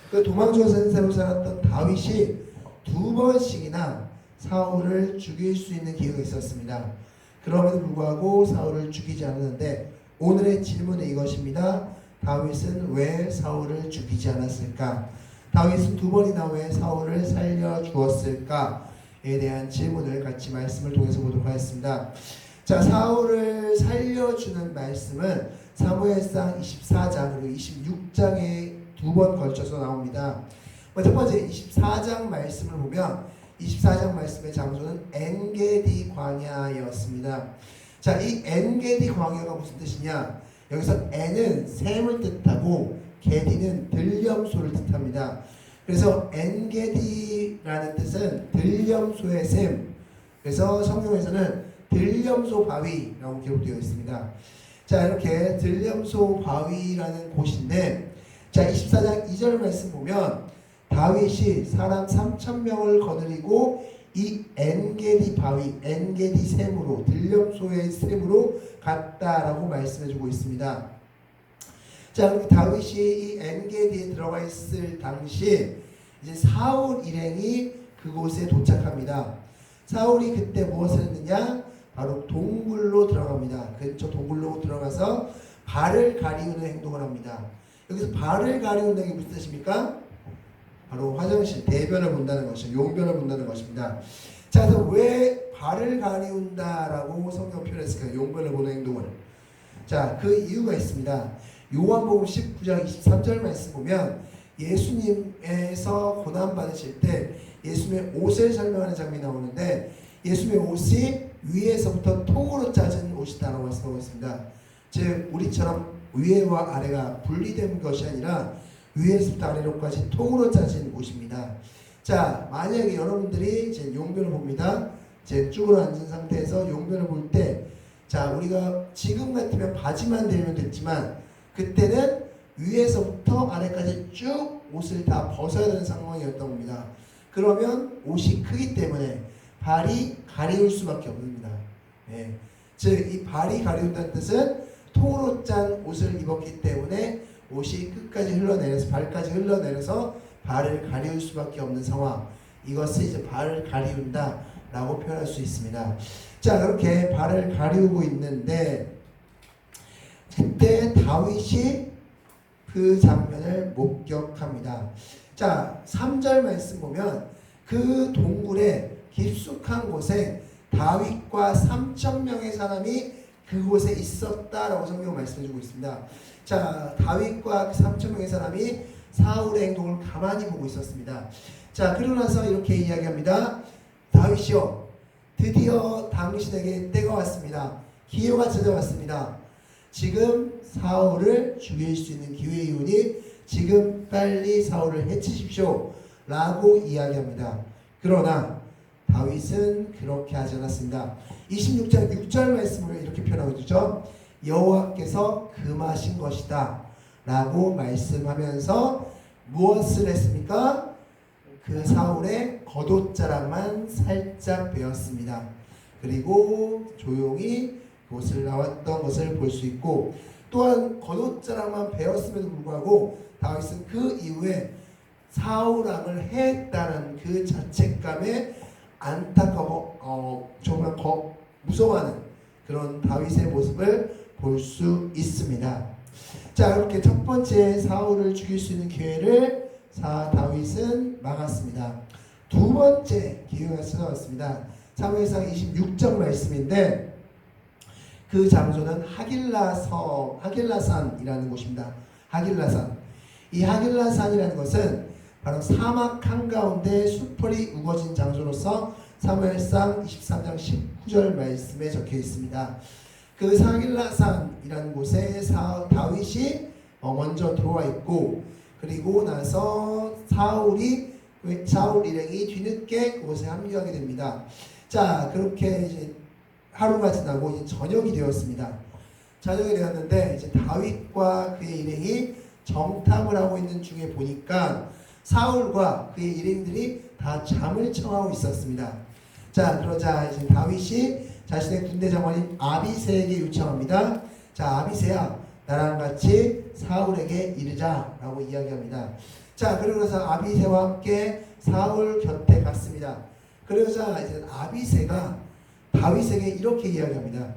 그 도망쳐 생사로 살았던 다윗이 두 번씩이나 사울을 죽일 수 있는 기회가 있었습니다. 그럼에도 불구하고 사울을 죽이지 않았는데 오늘의 질문은 이것입니다. 다윗은 왜 사울을 죽이지 않았을까? 다윗은 두 번이나 왜 사울을 살려 주었을까에 대한 질문을 같이 말씀을 통해서 보도록 하겠습니다. 자, 사울을 살려주는 말씀은 사무엘상 24장 그리고 26장에 두 번 걸쳐서 나옵니다. 첫 번째 24장 말씀을 보면 24장 말씀의 장소는 엔게디 광야였습니다. 자, 이 엔게디 광야가 무슨 뜻이냐? 여기서 엔은 샘을 뜻하고 게디는 들염소를 뜻합니다. 그래서 엔게디라는 뜻은 들염소의 샘. 그래서 성경에서는 들염소 바위라고 기록되어 있습니다. 자, 이렇게 들염소 바위라는 곳인데, 자, 24장 2절 말씀 보면 다윗이 사람 3,000명을 거느리고 이 엔게디 바위, 엔게디 샘으로, 들염소의 샘으로 갔다라고 말씀해주고 있습니다. 자, 그럼 다윗이 이 엔게디에 들어가 있을 당시 이제 사울 일행이 그곳에 도착합니다. 사울이 그때 무엇을 했느냐? 바로 동굴로 들어갑니다. 저 동굴로 들어가서 발을 가리우는 행동을 합니다. 여기서 발을 가리운다는 게 무슨 뜻입니까? 바로 화장실, 대변을 본다는 것이죠. 용변을 본다는 것입니다. 자, 그래서 왜 발을 가리운다라고 성경 표현했을까요? 용변을 보는 행동을. 자, 그 이유가 있습니다. 요한복음 19장 23절 말씀 보면 예수님에서 고난받으실 때 예수님의 옷을 설명하는 장면이 나오는데 예수님의 옷이 위에서부터 통으로 짜진 옷이다라고 말씀하고 있습니다. 즉 우리처럼 위에와 아래가 분리된 것이 아니라 위에서부터 아래로까지 통으로 짜진 옷입니다. 자, 만약에 여러분들이 제 용변을 봅니다. 제 쭈그러 앉은 상태에서 용변을 볼 때, 자, 우리가 지금 같으면 바지만 내면 됐지만 그때는 위에서부터 아래까지 쭉 옷을 다 벗어야 되는 상황이었던 겁니다. 그러면 옷이 크기 때문에 발이 가리울 수밖에 없습니다. 예. 즉, 이 발이 가리운다는 뜻은 통으로 짠 옷을 입었기 때문에 옷이 끝까지 흘러내려서 발까지 흘러내려서 발을 가리울 수밖에 없는 상황. 이것을 이제 발을 가리운다 라고 표현할 수 있습니다. 자, 그렇게 발을 가리우고 있는데 그때 다윗이 그 장면을 목격합니다. 자, 3절 말씀 보면 그 동굴의 깊숙한 곳에 다윗과 3,000명의 사람이 그곳에 있었다라고 성경 말씀해주고 있습니다. 자, 다윗과 3,000명의 사람이 사울의 행동을 가만히 보고 있었습니다. 자, 그러고 나서 이렇게 이야기합니다. 다윗이요, 드디어 당신에게 때가 왔습니다. 기회가 찾아왔습니다. 지금 사울을 죽일 수 있는 기회이 오니 지금 빨리 사울을 해치십시오 라고 이야기합니다. 그러나 다윗은 그렇게 하지 않았습니다. 26장 6절 말씀으로 이렇게 표현하고 있죠. 여호와께서 금하신 것이다 라고 말씀하면서 무엇을 했습니까? 그 사울의 겉옷자락만 살짝 베었습니다. 그리고 조용히 그곳을 나왔던 것을 볼 수 있고, 또한 겉옷자락만 베었음에도 불구하고 다윗은 그 이후에 사울왕을 해했다는 그 자책감에 안타까워 정말 무서워하는 그런 다윗의 모습을 볼 수 있습니다. 자, 이렇게 첫 번째 사울을 죽일 수 있는 기회를 다윗은 막았습니다. 두 번째 기회가 찾아왔습니다. 사무엘상 26장 말씀인데 그 장소는 하길라산이라는 곳입니다. 하길라산. 이 하길라산이라는 것은 바로 사막 한가운데 수풀이 우거진 장소로서 사무엘상 23장 19절 말씀에 적혀 있습니다. 그 하길라산이라는 곳에 다윗이 먼저 들어와 있고, 그리고 나서 사울 일행이 뒤늦게 그곳에 합류하게 됩니다. 자, 그렇게 이제 하루가 지나고 이제 저녁이 되었습니다. 저녁이 되었는데 이제 다윗과 그의 일행이 정탐을 하고 있는 중에 보니까 사울과 그의 일행들이 다 잠을 청하고 있었습니다. 자, 그러자 이제 다윗이 자신의 군대 장관인 아비새에게 요청합니다. 자, 아비새야, 나랑 같이 사울에게 이르자라고 이야기합니다. 자, 그러고서 아비새와 함께 사울 곁에 갔습니다. 그러자 이제 아비새가 다윗에게 이렇게 이야기합니다.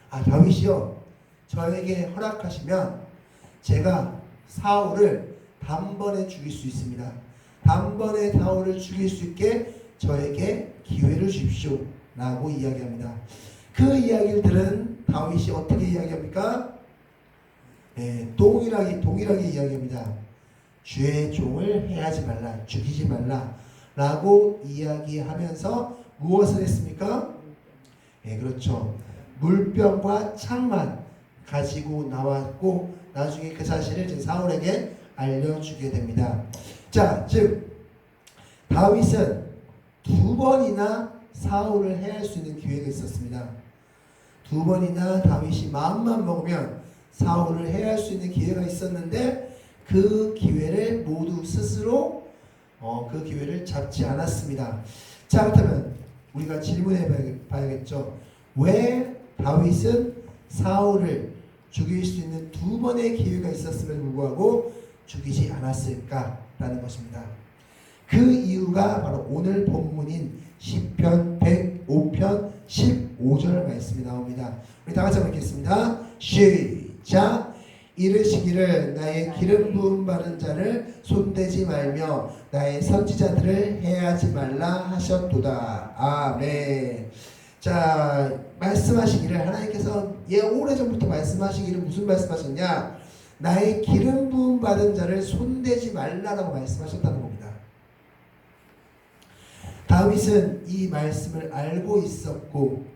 아, 다윗이요, 저에게 허락하시면 제가 사울을 단번에 죽일 수 있습니다. 단번에 사울을 죽일 수 있게 저에게 기회를 주십시오 라고 이야기합니다. 그 이야기를 들은 다윗이 어떻게 이야기합니까? 동일하게 이야기합니다. 주의 종을 해하지 말라, 죽이지 말라 라고 이야기하면서 무엇을 했습니까? 그렇죠. 물병과 창만 가지고 나왔고 나중에 그 사실을 이제 사울에게 알려주게 됩니다. 자, 즉 다윗은 두 번이나 사울을 해할 수 있는 기회가 있었습니다. 두 번이나 다윗이 마음만 먹으면 사울을 해할 수 있는 기회가 있었는데 그 기회를 모두 스스로 그 기회를 잡지 않았습니다. 자, 그렇다면 우리가 질문해 봐야겠죠. 왜 다윗은 사울을 죽일 수 있는 두 번의 기회가 있었음에도 불구하고 죽이지 않았을까라는 것입니다. 그 이유가 바로 오늘 본문인 시편 105편 15절 말씀이 나옵니다. 우리 다 같이 한번 읽겠습니다. 시작. 이르시기를 나의 기름 부음 받은 자를 손대지 말며 나의 선지자들을 해하지 말라 하셨도다. 아멘. 자, 말씀하시기를, 하나님께서 오래전부터 말씀하시기를 무슨 말씀하셨냐? 나의 기름 부음 받은 자를 손대지 말라라고 말씀하셨다는 겁니다. 다윗은 이 말씀을 알고 있었고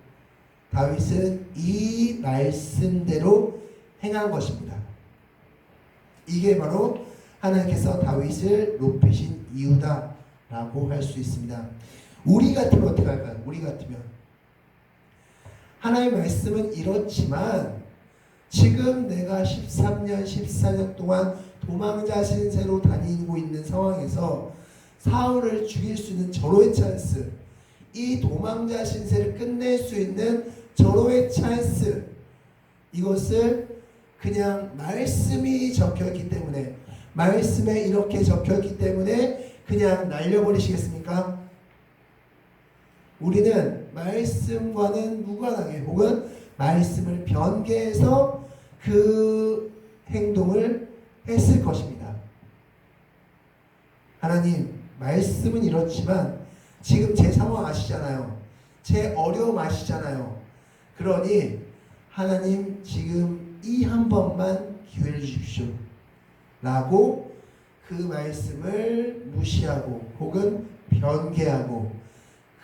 다윗은 이 말씀대로 행한 것입니다. 이게 바로 하나님께서 다윗을 높이신 이유다라고 할 수 있습니다. 우리 같으면 어떻게 할까요? 우리 같으면 하나님의 말씀은 이렇지만 지금 내가 13년, 14년 동안 도망자 신세로 다니고 있는 상황에서 사울을 죽일 수 있는 절호의 찬스, 이 도망자 신세를 끝낼 수 있는 절호의 찬스, 이것을 그냥 말씀이 적혀있기 때문에, 말씀에 이렇게 적혀있기 때문에 그냥 날려버리시겠습니까? 우리는 말씀과는 무관하게 혹은 말씀을 변개해서 그 행동을 했을 것입니다. 하나님, 말씀은 이렇지만 지금 제 상황 아시잖아요. 제 어려움 아시잖아요. 그러니 하나님 지금 이 한 번만 기회를 주십시오 라고 그 말씀을 무시하고 혹은 변개하고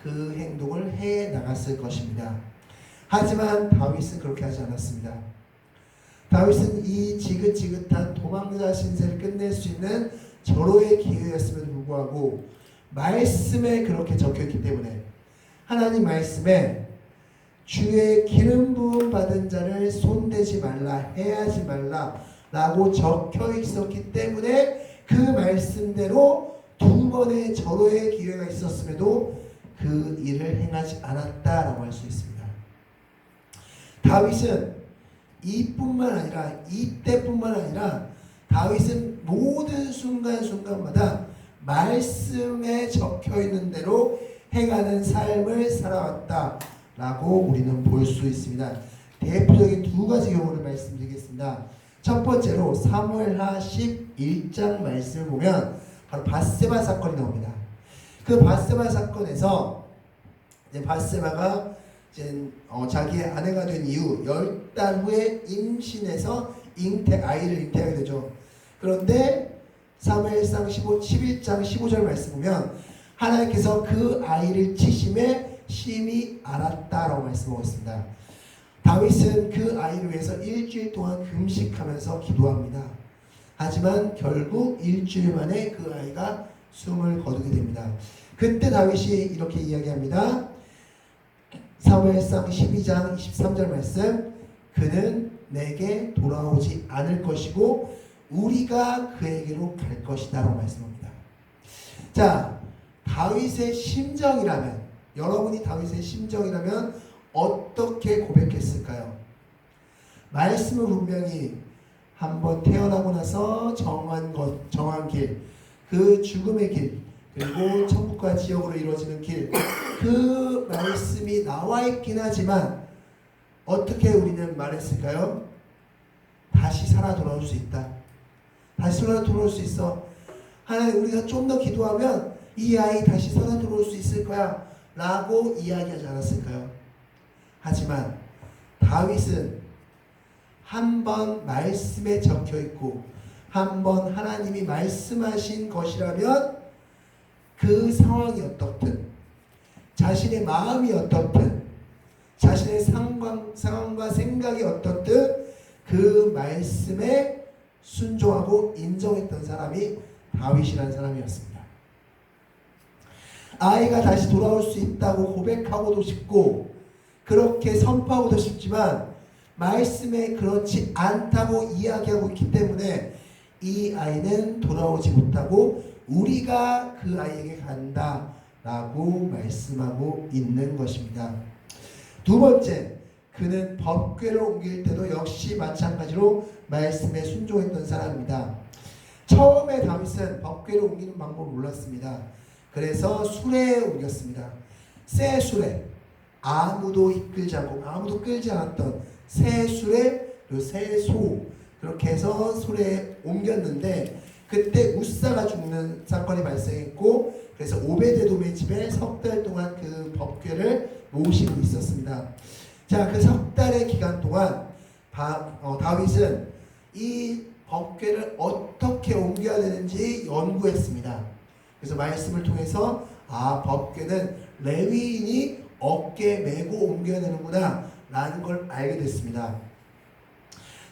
그 행동을 해 나갔을 것입니다. 하지만 다윗은 그렇게 하지 않았습니다. 다윗은 이 지긋지긋한 도망자 신세를 끝낼 수 있는 절호의 기회였음에도 불구하고 말씀에 그렇게 적혀있기 때문에, 하나님 말씀에 주의 기름 부음 받은 자를 손대지 말라, 해하지 말라 라고 적혀 있었기 때문에 그 말씀대로 두 번의 절호의 기회가 있었음에도 그 일을 행하지 않았다라고 할 수 있습니다. 다윗은 이뿐만 아니라, 이때뿐만 아니라 다윗은 모든 순간순간마다 말씀에 적혀 있는 대로 행하는 삶을 살아왔다 라고 우리는 볼 수 있습니다. 대표적인 두 가지 경우를 말씀드리겠습니다. 첫 번째로 사무엘하 11장 말씀을 보면 바로 밧세바 사건이 나옵니다. 그 밧세바 사건에서 이제 밧세바가 이제 자기의 아내가 된 이후 10달 후에 임신해서 아이를 잉태하게 되죠. 그런데 사무엘상 11장 15절 말씀 보면 하나님께서 그 아이를 치심에 심히 알았다라고 말씀하고 있습니다. 다윗은 그 아이를 위해서 일주일 동안 금식하면서 기도합니다. 하지만 결국 일주일 만에 그 아이가 숨을 거두게 됩니다. 그때 다윗이 이렇게 이야기합니다. 사무엘상 12장 23절 말씀, 그는 내게 돌아오지 않을 것이고 우리가 그에게로 갈 것이다 라고 말씀합니다. 자, 다윗의 심정이라면, 여러분이 다윗의 심정이라면 어떻게 고백했을까요? 말씀은 분명히 한번 태어나고 나서 정한 길, 그 그 죽음의 길, 그리고 천국과 지옥으로 이루어지는 길, 그 말씀이 나와 있긴 하지만 어떻게 우리는 말했을까요? 다시 살아 돌아올 수 있다. 다시 살아 돌아올 수 있어. 하나님, 우리가 좀 더 기도하면 이 아이 다시 살아 돌아올 수 있을 거야 라고 이야기하지 않았을까요? 하지만 다윗은 한 번 말씀에 적혀 있고 한 번 하나님이 말씀하신 것이라면 그 상황이 어떻든 자신의 마음이 어떻든 자신의 상황과 생각이 어떻든 그 말씀에 순종하고 인정했던 사람이 다윗이라는 사람이었습니다. 아이가 다시 돌아올 수 있다고 고백하고도 싶고 그렇게 선포하고도 싶지만 말씀에 그렇지 않다고 이야기하고 있기 때문에 이 아이는 돌아오지 못하고 우리가 그 아이에게 간다 라고 말씀하고 있는 것입니다. 두 번째, 그는 법궤를 옮길 때도 역시 마찬가지로 말씀에 순종했던 사람입니다. 처음에 다윗은 법궤를 옮기는 방법을 몰랐습니다. 그래서 수레에 옮겼습니다. 새 수레, 아무도 이끌지 않고 아무도 끌지 않았던 새 수레, 그리고 새 소, 그렇게 해서 수레에 옮겼는데 그때 우사가 죽는 사건이 발생했고 그래서 오베데돔의 집에 석 달 동안 그 법궤를 모시고 있었습니다. 자, 그 석 달의 기간 동안 다윗은 이 법궤를 어떻게 옮겨야 되는지 연구했습니다. 그래서 말씀을 통해서 법궤는 레위인이 어깨에 메고 옮겨야 되는구나 라는 걸 알게 됐습니다.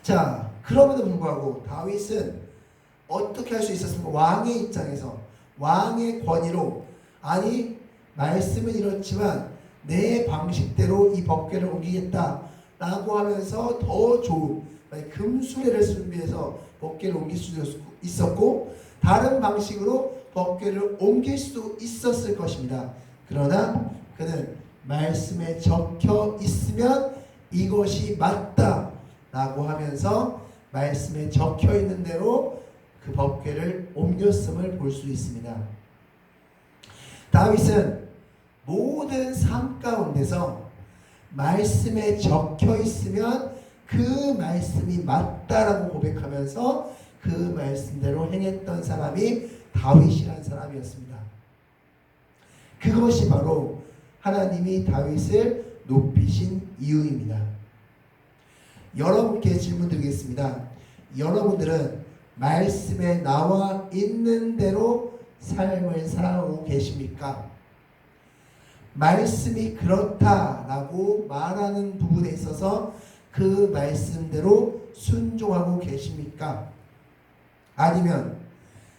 자, 그럼에도 불구하고 다윗은 어떻게 할 수 있었습니까? 왕의 입장에서 왕의 권위로 아니 말씀은 이렇지만 내 방식대로 이 법궤를 옮기겠다 라고 하면서 더 좋은 금수레를 준비해서 법궤를 옮길 수도 있었고 다른 방식으로 법궤를 옮길 수도 있었을 것입니다. 그러나 그는 말씀에 적혀 있으면 이것이 맞다 라고 하면서 말씀에 적혀 있는 대로 그 법궤를 옮겼음을 볼 수 있습니다. 다윗은 모든 삶 가운데서 말씀에 적혀 있으면 그 말씀이 맞다라고 고백하면서 그 말씀대로 행했던 사람이 다윗이라는 사람이었습니다. 그것이 바로 하나님이 다윗을 높이신 이유입니다. 여러분께 질문 드리겠습니다. 여러분들은 말씀에 나와 있는 대로 삶을 살아오고 계십니까? 말씀이 그렇다라고 말하는 부분에 있어서 그 말씀대로 순종하고 계십니까? 아니면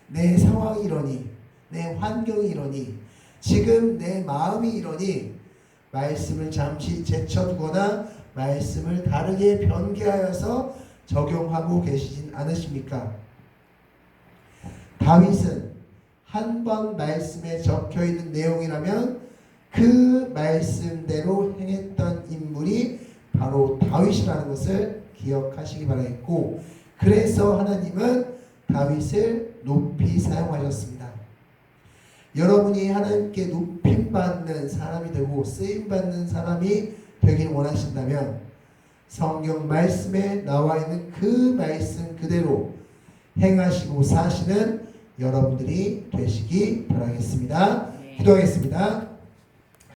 내 상황이 이러니, 내 환경이 이러니, 지금 내 마음이 이러니 말씀을 잠시 제쳐두거나 말씀을 다르게 변개하여서 적용하고 계시진 않으십니까? 다윗은 한 번 말씀에 적혀있는 내용이라면 그 말씀대로 행했던 인물이 바로 다윗이라는 것을 기억하시기 바라겠고 그래서 하나님은 다윗을 높이 사용하셨습니다. 여러분이 하나님께 높임받는 사람이 되고 쓰임받는 사람이 되길 원하신다면 성경 말씀에 나와 있는 그 말씀 그대로 행하시고 사시는 여러분들이 되시기 바라겠습니다. 기도하겠습니다.